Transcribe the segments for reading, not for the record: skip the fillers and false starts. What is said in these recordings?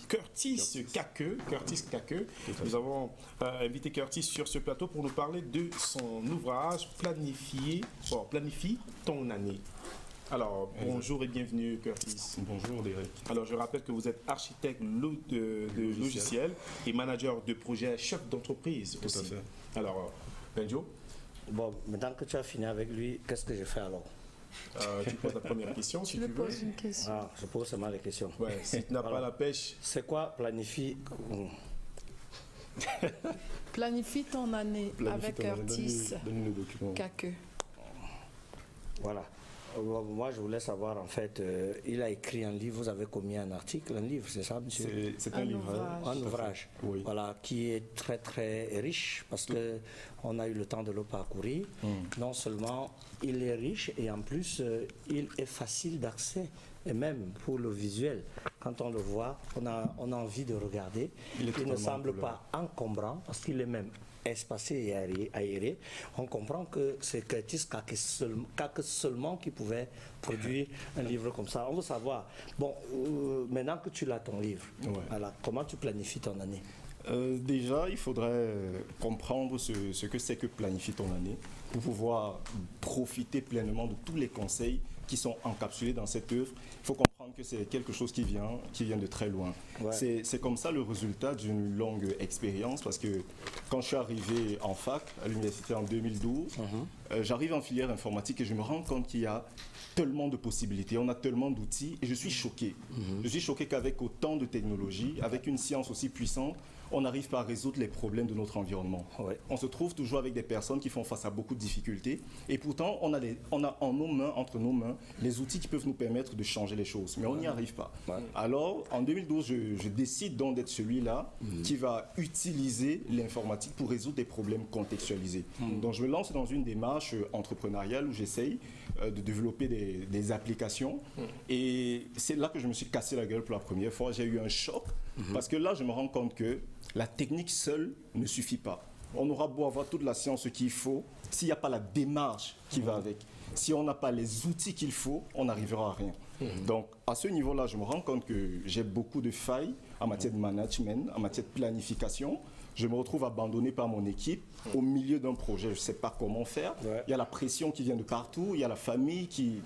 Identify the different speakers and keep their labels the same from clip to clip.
Speaker 1: Curtis Cacqueux. Nous avons invité Curtis sur ce plateau pour nous parler de son ouvrage Planifie ton année. Alors, bonjour et bienvenue Curtis.
Speaker 2: Bonjour Derek.
Speaker 1: Alors, je rappelle que vous êtes architecte de logiciels et manager de projet, chef d'entreprise aussi.
Speaker 2: Tout à fait.
Speaker 1: Alors, Benjo.
Speaker 3: Bon, maintenant que tu as fini avec lui, qu'est-ce que je fais alors?
Speaker 1: Tu poses la première question si tu veux.
Speaker 4: poses une question.
Speaker 3: Ah, je pose seulement les questions.
Speaker 1: Ouais, si tu n'as pas la pêche.
Speaker 3: C'est quoi planifie?
Speaker 4: Planifie ton année avec Curtis
Speaker 2: Donne-nous le document.
Speaker 4: Cacqueux.
Speaker 3: Voilà. Moi, je voulais savoir, en fait, il a écrit un livre, vous avez commis un article, un livre, c'est ça, monsieur?
Speaker 2: C'est un livre.
Speaker 3: Un ouvrage,
Speaker 2: Oui.
Speaker 3: voilà, qui est très très riche parce que on a eu le temps de le parcourir. Non seulement il est riche et en plus il est facile d'accès et même pour le visuel, quand on le voit, on a envie de regarder. Il ne semble pas encombrant parce qu'il est même espacé et aéré. On comprend que c'est Curtis Cacqueux seulement qui pouvait produire un livre comme ça. On veut savoir, bon, maintenant que tu l'as ton livre, voilà, comment tu planifies ton année?
Speaker 2: Déjà, il faudrait comprendre ce que c'est que planifier ton année pour pouvoir profiter pleinement de tous les conseils qui sont encapsulés dans cette œuvre. Il faut comprendre que c'est quelque chose qui vient de très loin. Ouais. C'est comme ça le résultat d'une longue expérience parce que quand je suis arrivé en fac à l'université en 2012, j'arrive en filière informatique et je me rends compte qu'il y a tellement de possibilités, on a tellement d'outils et je suis choqué. Je suis choqué qu'avec autant de technologies, avec une science aussi puissante, on n'arrive pas à résoudre les problèmes de notre environnement. Ouais. On se trouve toujours avec des personnes qui font face à beaucoup de difficultés et pourtant on a entre nos mains, les outils qui peuvent nous permettre de changer les choses, mais on n'y arrive pas. Ouais. Alors en 2012, je décide donc d'être celui-là qui va utiliser l'informatique pour résoudre des problèmes contextualisés. Donc je me lance dans une démarche entrepreneuriale où j'essaye de développer des applications et c'est là que je me suis cassé la gueule pour la première fois. J'ai eu un choc parce que là je me rends compte que la technique seule ne suffit pas. On aura beau avoir toute la science qu'il faut, s'il n'y a pas la démarche qui va avec, si on n'a pas les outils qu'il faut, on n'arrivera à rien. Donc à ce niveau-là, je me rends compte que j'ai beaucoup de failles en matière de management, en matière de planification. Je me retrouve abandonné par mon équipe au milieu d'un projet. Je ne sais pas comment faire. Ouais. Il y a la pression qui vient de partout. Il y a la famille qui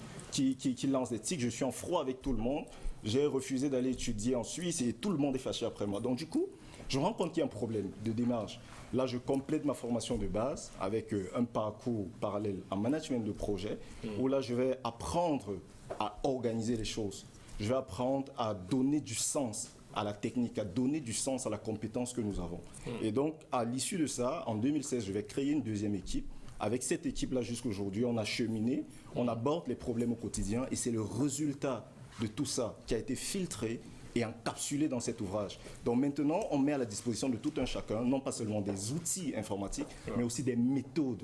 Speaker 2: lance des tics. Je suis en froid avec tout le monde. J'ai refusé d'aller étudier en Suisse et tout le monde est fâché après moi. Donc du coup, je me rends compte qu'il y a un problème de démarche. Là, je complète ma formation de base avec un parcours parallèle en management de projet où là, je vais apprendre à organiser les choses. Je vais apprendre à donner du sens à la technique, à donner du sens à la compétence que nous avons. Et donc, à l'issue de ça, en 2016, je vais créer une deuxième équipe. Avec cette équipe-là, jusqu'aujourd'hui, on a cheminé, on aborde les problèmes au quotidien et c'est le résultat de tout ça qui a été filtré et encapsulé dans cet ouvrage. Donc maintenant, on met à la disposition de tout un chacun, non pas seulement des outils informatiques, mais aussi des méthodes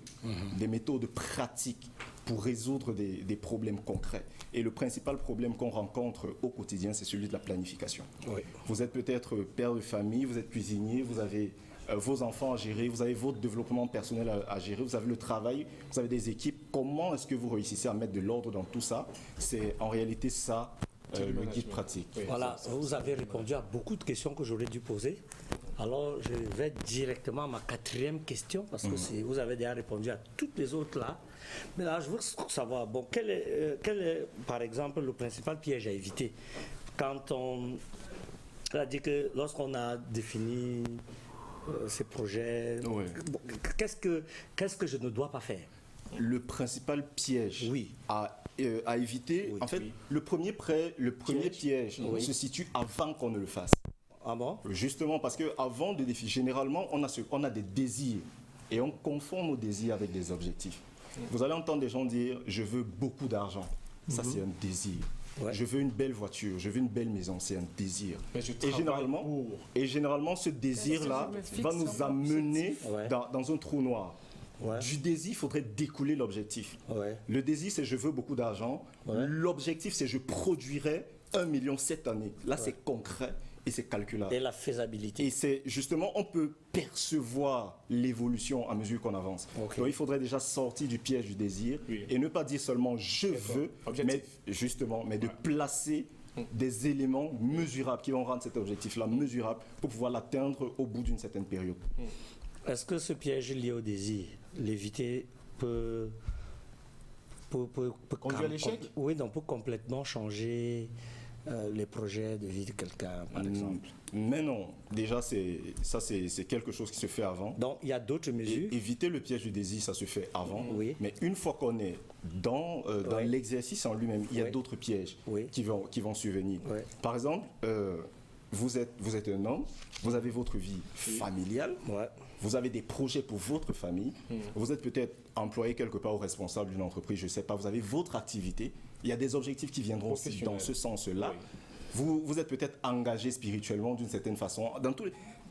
Speaker 2: pratiques pour résoudre des problèmes concrets. Et le principal problème qu'on rencontre au quotidien, c'est celui de la planification. Oui. Vous êtes peut-être père de famille, vous êtes cuisinier, vous avez vos enfants à gérer, vous avez votre développement personnel à gérer, vous avez le travail, vous avez des équipes. Comment est-ce que vous réussissez à mettre de l'ordre dans tout ça? C'est en réalité ça, le guide pratique.
Speaker 3: Oui, voilà, vous avez répondu à beaucoup de questions que j'aurais dû poser. Alors, je vais directement à ma quatrième question, parce que vous avez déjà répondu à toutes les autres là. Mais là, je veux savoir, bon, quel est, par exemple, le principal piège à éviter quand on a dit que lorsqu'on a défini ces projets, bon, qu'est-ce que je ne dois pas faire?
Speaker 2: Le principal piège à éviter, en fait, le premier piège se situe avant qu'on ne le fasse.
Speaker 3: Ah bon?
Speaker 2: Justement, parce qu'avant de définir, généralement, on a des désirs et on confond nos désirs avec des objectifs. Vous allez entendre des gens dire « je veux beaucoup d'argent ». Ça, c'est un désir. Ouais. Je veux une belle voiture, je veux une belle maison, c'est un désir. Et généralement, ce désir-là va nous amener dans un trou noir. Ouais. Du désir, il faudrait découler l'objectif. Ouais. Le désir, c'est je veux beaucoup d'argent. Ouais. L'objectif, c'est je produirai 1 million cette année. Là, c'est concret et c'est calculable.
Speaker 3: Et la faisabilité.
Speaker 2: Et c'est justement, on peut percevoir l'évolution à mesure qu'on avance. Okay. Donc, il faudrait déjà sortir du piège du désir et ne pas dire seulement je veux, mais de placer des éléments mesurables qui vont rendre cet objectif-là mesurable pour pouvoir l'atteindre au bout d'une certaine période.
Speaker 3: Est-ce que ce piège lié au désir, l'éviter peut
Speaker 1: Conduire à l'échec?
Speaker 3: Oui, donc peut complètement changer les projets de vie de quelqu'un, par exemple.
Speaker 2: Mais non, déjà c'est quelque chose qui se fait avant.
Speaker 3: Donc il y a d'autres mesures.
Speaker 2: Éviter le piège du désir, ça se fait avant.
Speaker 3: Oui.
Speaker 2: Mais une fois qu'on est dans
Speaker 3: Oui.
Speaker 2: l'exercice en lui-même, il y a
Speaker 3: Oui.
Speaker 2: d'autres pièges
Speaker 3: Oui.
Speaker 2: qui vont survenir.
Speaker 3: Oui.
Speaker 2: Par exemple, vous êtes un homme, vous avez votre vie familiale,
Speaker 3: Ouais.
Speaker 2: vous avez des projets pour votre famille, vous êtes peut-être employé quelque part ou responsable d'une entreprise, je ne sais pas, vous avez votre activité, il y a des objectifs qui viendront aussi dans ce sens-là.
Speaker 1: Oui.
Speaker 2: Vous êtes peut-être engagé spirituellement d'une certaine façon.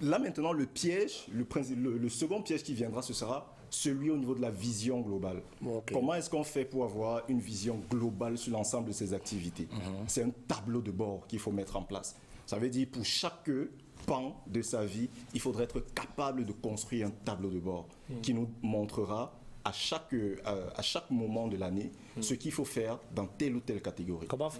Speaker 2: Là maintenant, le piège, le second piège qui viendra, ce sera celui au niveau de la vision globale.
Speaker 3: Ok.
Speaker 2: Comment est-ce qu'on fait pour avoir une vision globale sur l'ensemble de ces activités? C'est un tableau de bord qu'il faut mettre en place. Ça veut dire pour chaque pan de sa vie, il faudrait être capable de construire un tableau de bord qui nous montrera à chaque moment de l'année ce qu'il faut faire dans telle ou telle catégorie.
Speaker 3: Comment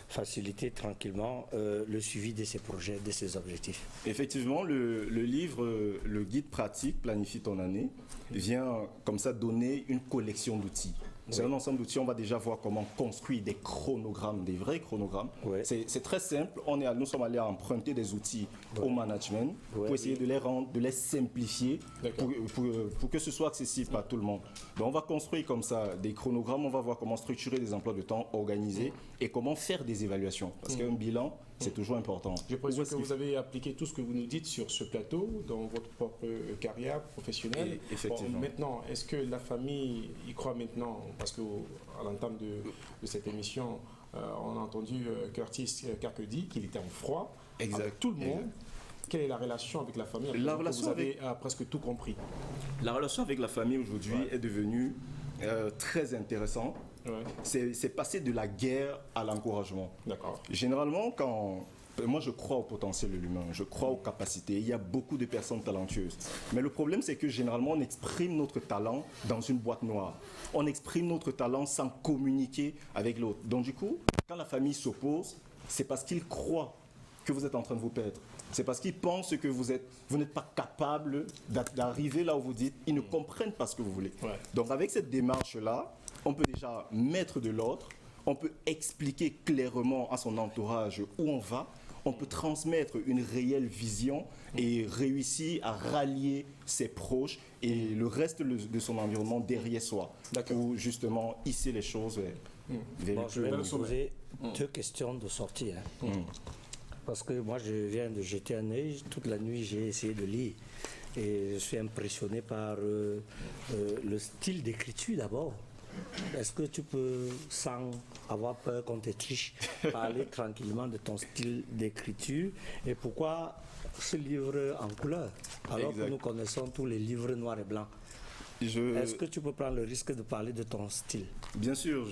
Speaker 3: faciliter tranquillement le suivi de ces projets, de ces objectifs?
Speaker 2: Effectivement, le livre, le guide pratique, Planifie ton année, vient comme ça donner une collection d'outils. C'est un ensemble d'outils. On va déjà voir comment construire des chronogrammes, des vrais chronogrammes.
Speaker 3: Oui.
Speaker 2: C'est très simple. Nous sommes allés emprunter des outils au management pour essayer de les rendre, de les simplifier pour que ce soit accessible à tout le monde. Donc on va construire comme ça des chronogrammes. On va voir comment structurer des emplois de temps organisés et comment faire des évaluations. Parce qu'un bilan, c'est toujours important.
Speaker 1: Je présume que vous avez appliqué tout ce que vous nous dites sur ce plateau dans votre propre carrière professionnelle.
Speaker 2: Et effectivement.
Speaker 1: Bon, maintenant, est-ce que la famille y croit maintenant? Parce qu'à l'entame de cette émission, on a entendu Curtis Kakke dire qu'il était en froid avec tout le monde.
Speaker 2: Exact.
Speaker 1: Quelle est la relation avec la famille?
Speaker 2: La relation
Speaker 1: vous avez presque tout compris.
Speaker 2: La relation avec la famille aujourd'hui est devenue très intéressante.
Speaker 1: Ouais.
Speaker 2: C'est passé de la guerre à l'encouragement.
Speaker 1: D'accord.
Speaker 2: Généralement, moi je crois au potentiel de l'humain, je crois aux capacités. Il y a beaucoup de personnes talentueuses. Mais le problème, c'est que généralement, on exprime notre talent dans une boîte noire. On exprime notre talent sans communiquer avec l'autre. Donc du coup, quand la famille s'oppose, c'est parce qu'ils croient que vous êtes en train de vous perdre. C'est parce qu'ils pensent que vous n'êtes pas capable d'arriver là où vous dites. Ils ne comprennent pas ce que vous voulez.
Speaker 1: Ouais.
Speaker 2: Donc avec cette démarche-là, on peut déjà mettre de l'ordre, on peut expliquer clairement à son entourage où on va, on peut transmettre une réelle vision et réussir à rallier ses proches et le reste de son environnement derrière soi. Pour justement hisser les choses vers
Speaker 3: Bon,
Speaker 2: le
Speaker 3: je vais
Speaker 2: plus
Speaker 3: vous
Speaker 2: haut niveau.
Speaker 3: poser deux questions de sortie. Parce que moi, je viens de jeter un œil. Toute la nuit, j'ai essayé de lire. Et je suis impressionné par le style d'écriture d'abord. Est-ce que tu peux, sans avoir peur qu'on te triche, parler tranquillement de ton style d'écriture et pourquoi ce livre en couleur alors
Speaker 2: Exact.
Speaker 3: que nous connaissons tous les livres noirs et blancs? Est-ce que tu peux prendre le risque de parler de ton style?
Speaker 2: Bien sûr,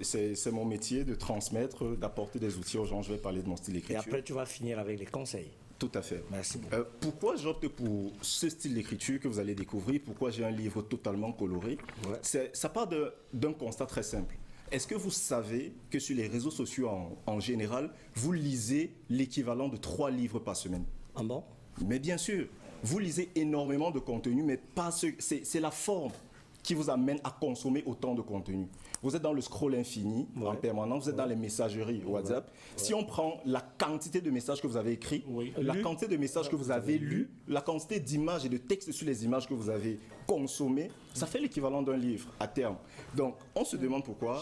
Speaker 2: c'est mon métier de transmettre, d'apporter des outils aux gens. Je vais parler de mon style
Speaker 3: Et
Speaker 2: d'écriture.
Speaker 3: après, tu vas finir avec les conseils.
Speaker 2: Tout à fait.
Speaker 3: Merci beaucoup.
Speaker 2: Pourquoi j'opte pour ce style d'écriture que vous allez découvrir? Pourquoi j'ai un livre totalement coloré? Ça part d'un constat très simple. Est-ce que vous savez que sur les réseaux sociaux en général, vous lisez l'équivalent de 3 livres par semaine?
Speaker 3: Ah bon?
Speaker 2: Mais bien sûr, vous lisez énormément de contenu, mais c'est la forme qui vous amène à consommer autant de contenu. Vous êtes dans le scroll infini en permanence, vous êtes dans les messageries WhatsApp. Si on prend la quantité de messages que vous avez écrits, la quantité de messages que vous avez lus, la quantité d'images et de textes sur les images que vous avez consommées, ça fait l'équivalent d'un livre à terme. Donc, on se demande pourquoi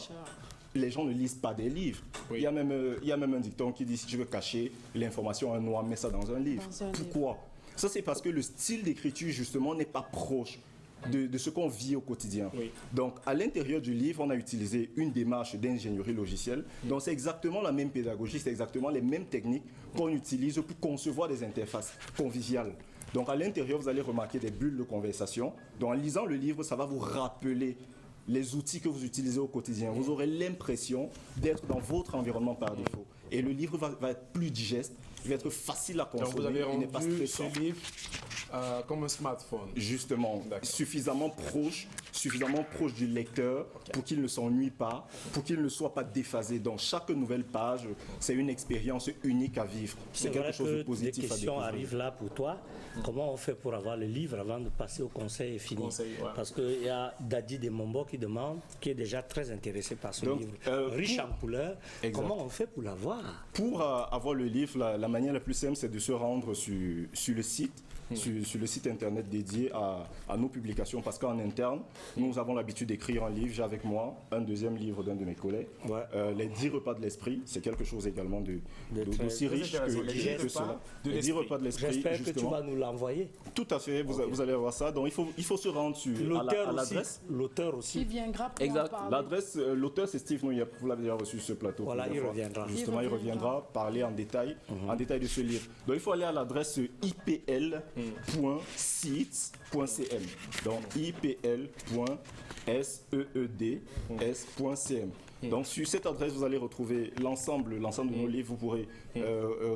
Speaker 2: les gens ne lisent pas des livres. Il y a même un dicton qui dit si tu veux cacher l'information à un noir, mets ça dans un livre. Pourquoi? Ça, c'est parce que le style d'écriture, justement, n'est pas proche de ce qu'on vit au quotidien. Donc, à l'intérieur du livre, on a utilisé une démarche d'ingénierie logicielle. Donc, c'est exactement la même pédagogie, c'est exactement les mêmes techniques qu'on utilise pour concevoir des interfaces conviviales. Donc, à l'intérieur, vous allez remarquer des bulles de conversation. Donc, en lisant le livre, ça va vous rappeler les outils que vous utilisez au quotidien. Vous aurez l'impression d'être dans votre environnement par défaut. Et le livre va être plus digeste, il va être facile à consommer.
Speaker 1: Donc vous avez
Speaker 2: il n'est pas
Speaker 1: rendu
Speaker 2: stressant.
Speaker 1: ce livre comme un smartphone.
Speaker 2: Justement, suffisamment proche, suffisamment proche du lecteur pour qu'il ne s'ennuie pas, pour qu'il ne soit pas déphasé. Dans chaque nouvelle page, c'est une expérience unique à vivre.
Speaker 3: C'est
Speaker 2: quelque
Speaker 3: vrai
Speaker 2: chose de
Speaker 3: que
Speaker 2: positif
Speaker 3: des
Speaker 2: à
Speaker 3: questions
Speaker 2: découvrir.
Speaker 3: arrivent là pour toi. Comment on fait pour avoir le livre avant de passer au conseil et fini?
Speaker 1: Conseil, ouais.
Speaker 3: Parce qu'il y a Dadi Demombo qui demande, qui est déjà très intéressé par ce
Speaker 2: Donc,
Speaker 3: livre. Riche en couleurs,
Speaker 2: Exact.
Speaker 3: comment on fait pour l'avoir?
Speaker 2: Pour avoir le livre, la manière la plus simple, c'est de se rendre sur le site. Sur le site internet dédié à nos publications, parce qu'en interne, nous avons l'habitude d'écrire un livre. J'ai avec moi un deuxième livre d'un de mes collègues,
Speaker 3: Ouais.
Speaker 2: Les 10 repas de l'esprit. C'est quelque chose également d'aussi
Speaker 1: très
Speaker 2: riche
Speaker 1: intéressant. Les 10
Speaker 2: que
Speaker 1: repas
Speaker 2: cela.
Speaker 1: de
Speaker 2: Les 10
Speaker 1: l'esprit.
Speaker 2: repas de l'esprit,
Speaker 3: J'espère que tu
Speaker 2: justement.
Speaker 3: vas nous l'envoyer.
Speaker 2: Tout à fait, vous allez avoir ça. Donc il faut se rendre à l'adresse.
Speaker 3: L'auteur
Speaker 4: Qui
Speaker 3: aussi.
Speaker 4: viendra pour en
Speaker 2: Exact.
Speaker 4: parler.
Speaker 2: L'adresse, l'auteur c'est Steve Noyep. Vous l'avez déjà reçu sur ce plateau.
Speaker 3: Voilà,
Speaker 2: plusieurs
Speaker 3: il
Speaker 2: fois.
Speaker 3: reviendra.
Speaker 2: Justement, il reviendra parler en détail de ce livre. Donc il faut aller à l'adresse ipl.seeds.cm. Donc ipl.seeds.cm. Donc sur cette adresse, vous allez retrouver l'ensemble de nos livres. Vous pourrez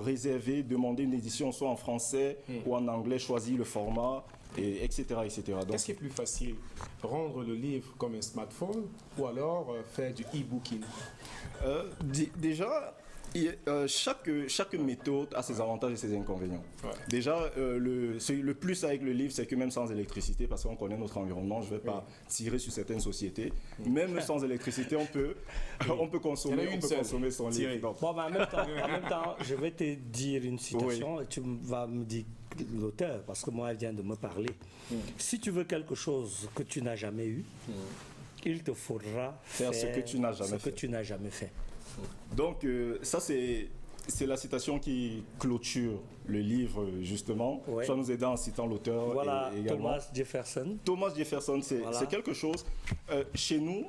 Speaker 2: réserver, demander une édition soit en français ou en anglais, choisir le format, et etc. etc. Donc,
Speaker 1: Qu'est-ce qui est plus facile, rendre le livre comme un smartphone ou alors faire du e-booking?
Speaker 2: déjà, chaque méthode a ses avantages et ses inconvénients.
Speaker 1: Ouais.
Speaker 2: Déjà, le plus avec le livre, c'est que même sans électricité, parce qu'on connaît notre environnement, je ne vais pas tirer sur certaines sociétés, même sans électricité, on peut consommer,
Speaker 1: Il y en a une seule.
Speaker 2: consommer son livre.
Speaker 1: Tirer.
Speaker 2: Donc,
Speaker 3: Bon, mais en même temps, je vais te dire une citation et tu vas me dire l'auteur, parce que moi, elle vient de me parler. Si tu veux quelque chose que tu n'as jamais eu, il te faudra faire
Speaker 2: ce que tu n'as jamais
Speaker 3: ce que
Speaker 2: fait.
Speaker 3: tu n'as jamais fait.
Speaker 2: Donc, ça, c'est la citation qui clôture le livre, justement,
Speaker 3: Ouais.
Speaker 2: soit nous aidant en citant l'auteur
Speaker 3: Voilà,
Speaker 2: et également.
Speaker 3: Thomas Jefferson.
Speaker 2: Thomas Jefferson, c'est
Speaker 3: Voilà.
Speaker 2: quelque chose. Chez nous,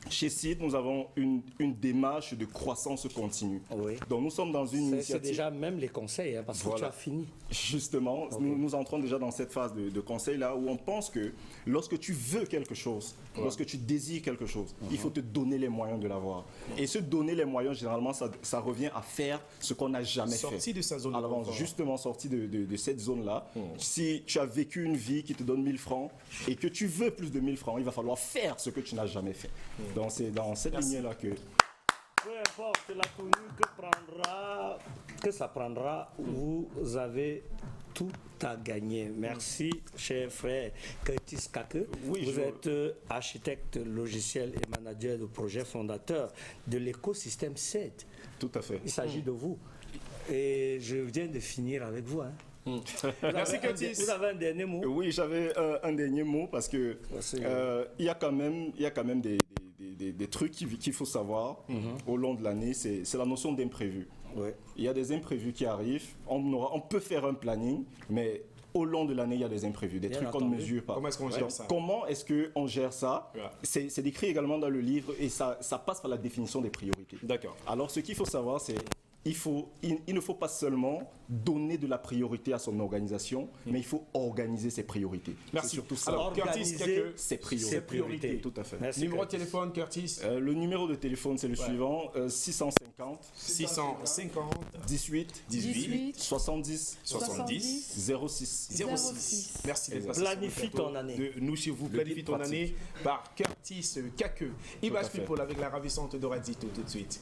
Speaker 2: chez CID, nous avons une démarche de croissance continue.
Speaker 3: Oui.
Speaker 2: Donc nous sommes dans une
Speaker 3: C'est
Speaker 2: initiative.
Speaker 3: déjà même les conseils, hein, parce que
Speaker 2: Voilà.
Speaker 3: tu as fini.
Speaker 2: Justement, nous entrons déjà dans cette phase de conseil là où on pense que lorsque tu veux quelque chose, lorsque tu désires quelque chose, il faut te donner les moyens de l'avoir. Et se donner les moyens, généralement, ça revient à faire ce qu'on n'a jamais fait.
Speaker 1: Sorti de sa zone
Speaker 2: À
Speaker 1: de
Speaker 2: l'avance,
Speaker 1: confort.
Speaker 2: justement sorti de cette zone-là. Si tu as vécu une vie qui te donne 1000 francs et que tu veux plus de 1000 francs, il va falloir faire ce que tu n'as jamais fait. Donc c'est dans cette lignée-là que...
Speaker 3: Peu importe la tenue que ça prendra, vous avez tout à gagner. Merci, cher frère Curtis Kake.
Speaker 2: Oui,
Speaker 3: vous êtes architecte logiciel et manager de projet fondateur de l'écosystème SED.
Speaker 2: Tout à fait.
Speaker 3: Il s'agit de vous. Et je viens de finir avec vous. Hein.
Speaker 1: Merci Curtis.
Speaker 3: Vous avez un dernier mot?
Speaker 2: Oui, j'avais un dernier mot parce que il y a quand même des trucs qu'il faut savoir au long de l'année. C'est la notion d'imprévu.
Speaker 3: Ouais.
Speaker 2: Il y a des imprévus qui arrivent. On peut faire un planning, mais au long de l'année, il y a des imprévus, des
Speaker 3: Bien
Speaker 2: trucs qu'on ne
Speaker 3: entendu.
Speaker 2: mesure pas.
Speaker 1: Comment est-ce qu'on gère
Speaker 2: Donc,
Speaker 1: ça?
Speaker 2: Comment est-ce qu'on gère ça?
Speaker 1: Ouais.
Speaker 2: C'est décrit également dans le livre et ça passe par la définition des priorités.
Speaker 1: D'accord.
Speaker 2: Alors, ce qu'il faut savoir, c'est il ne faut pas seulement donner de la priorité à son organisation, mais il faut organiser ses priorités.
Speaker 1: Merci.
Speaker 2: C'est surtout ça.
Speaker 1: Alors, Curtis
Speaker 3: Organiser
Speaker 1: Kake,
Speaker 2: ses priorités.
Speaker 3: ses priorités.
Speaker 2: Tout à fait.
Speaker 3: Merci,
Speaker 1: numéro de
Speaker 3: Curtis.
Speaker 1: téléphone, Curtis,
Speaker 2: Le numéro de téléphone, c'est le suivant 650
Speaker 1: 650
Speaker 2: 18
Speaker 1: 18
Speaker 2: 70
Speaker 1: 70
Speaker 2: 06.
Speaker 1: 06. Merci d'être passé
Speaker 3: Planifie
Speaker 1: sur le plateau
Speaker 3: ton année.
Speaker 1: de Nous chez vous, planifie
Speaker 2: guide
Speaker 1: ton
Speaker 2: pratique.
Speaker 1: année par Curtis Kake. Image
Speaker 2: fait.
Speaker 1: People avec la ravissante Dora Zito tout de suite.